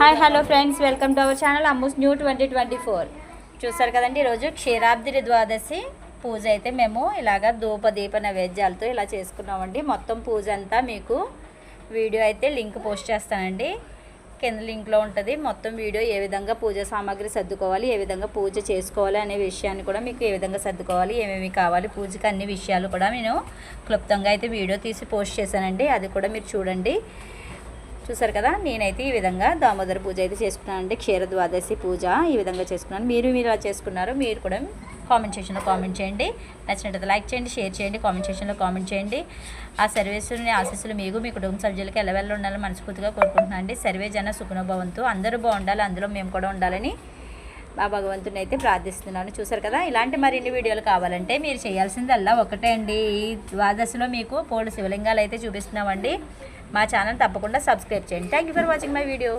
Hi hello friends, welcome to our channel Ammu's new 2024. చూసారు కదండి, ఈరోజు క్షీరాబ్ది ద్వాదశి పూజ అయితే మేము ఇలాగా ధూప దీప నైవేద్యాలతో ఇలా చేసుకున్నామండి. మొత్తం పూజ అంతా మీకు వీడియో అయితే లింక్ పోస్ట్ చేస్తానండి, కింద లింక్లో ఉంటుంది. మొత్తం వీడియో ఏ విధంగా పూజ సామాగ్రి సర్దుకోవాలి, ఏ విధంగా పూజ చేసుకోవాలి అనే విషయాన్ని కూడా మీకు ఏ విధంగా సర్దుకోవాలి, ఏమేమి కావాలి పూజకి అన్ని విషయాలు కూడా నేను క్లుప్తంగా అయితే వీడియో తీసి పోస్ట్ చేశానండి. అది కూడా మీరు చూడండి. చూసారు కదా, నేనైతే ఈ విధంగా దామోదర పూజ అయితే చేసుకున్నానండి. క్షీర ద్వాదశి పూజ ఈ విధంగా చేసుకున్నాను. మీరు ఇలా చేసుకున్నారు, మీరు కూడా కామెంట్ సెక్షన్లో కామెంట్ చేయండి. నచ్చినట్లయితే లైక్ చేయండి, షేర్ చేయండి, కామెంట్ సెక్షన్లో కామెంట్ చేయండి. ఆ సర్వేశ్వరుని ఆశీస్సులు మీకు మీ కుటుంబ సభ్యులకి ఎల్లవెల్ల ఉండాలని మనస్ఫూర్తిగా కోరుకుంటున్నాను అండి. సర్వే జన సుఖనుభవంతు, అందరూ బాగుండాలి, అందులో మేము కూడా ఉండాలని ఆ భగవంతుని అయితే ప్రార్థిస్తున్నాను. చూసారు కదా, ఇలాంటి మరిన్ని వీడియోలు కావాలంటే మీరు చేయాల్సిందల్లా ఒకటే అండి. ఈ ద్వాదశిలో మీకు 4 శివలింగాలు అయితే చూపిస్తున్నామండి. మా ఛానల్ తప్పకుండా సబ్స్క్రైబ్ చేయండి. Thank you for watching my video.